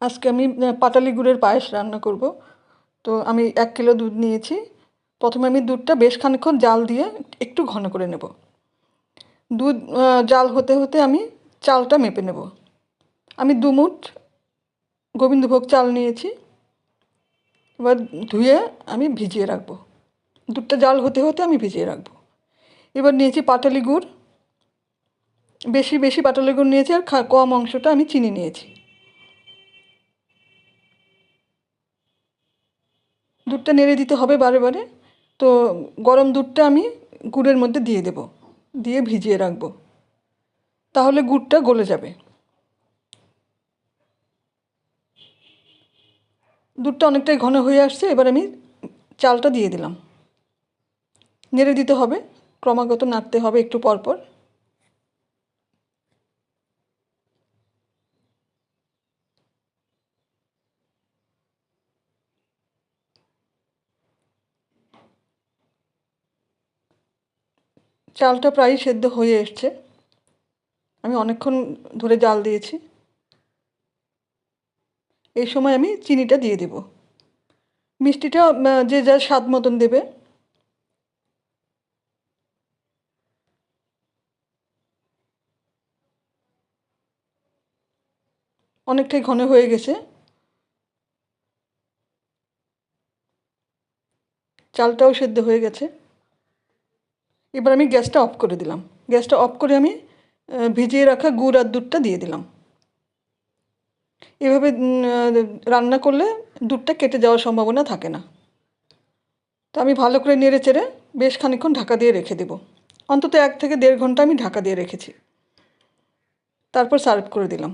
আজকে আমি পাটালি গুড়ের পায়েস রান্না করব। তো আমি 1 কিলো দুধ নিয়েছি। প্রথমে আমি দুধটা বেশ খানিকক্ষণ জাল দিয়ে একটু ঘন করে নেব। দুধ জাল হতে হতে আমি চালটা মেপে নেব। আমি 2 মুঠ গোবিন্দভোগ চাল নিয়েছি। এবার ধুয়ে আমি ভিজিয়ে রাখবো। দুধটা জাল হতে হতে আমি ভিজিয়ে রাখবো। এবার নিয়েছি পাটালি গুড়, বেশি বেশি পাটালি গুড় নিয়েছি, আর কম অংশটা আমি চিনি নিয়েছি। দুধটা নেড়ে দিতে হবে বারে বারে। তো গরম দুধটা আমি গুড়ের মধ্যে দিয়ে দেব, দিয়ে ভিজিয়ে রাখবো, তাহলে গুড়টা গলে যাবে। দুধটা অনেকটাই ঘন হয়ে আসছে, এবার আমি চালটা দিয়ে দিলাম। নেড়ে দিতে হবে, ক্রমাগত নাড়তে হবে একটু পর পর। চালটা প্রায় সেদ্ধ হয়ে এসছে, আমি অনেকক্ষণ ধরে জাল দিয়েছি। এই সময় আমি চিনিটা দিয়ে দেব। মিষ্টিটা যে যার স্বাদ মতন দেবে। অনেকটাই ঘন হয়ে গেছে, চালটাও সেদ্ধ হয়ে গেছে। এবার আমি গ্যাসটা অফ করে দিলাম। গ্যাসটা অফ করে আমি ভিজিয়ে রাখা গুড় আর দুধটা দিয়ে দিলাম। এভাবে রান্না করলে দুধটা কেটে যাওয়ার সম্ভাবনা থাকে না। তো আমি ভালো করে নেড়ে চেড়ে বেশ খানিকক্ষণ ঢাকা দিয়ে রেখে দেব। অন্তত 1 থেকে 1.5 ঘন্টা আমি ঢাকা দিয়ে রেখেছি। তারপর সার্ভ করে দিলাম।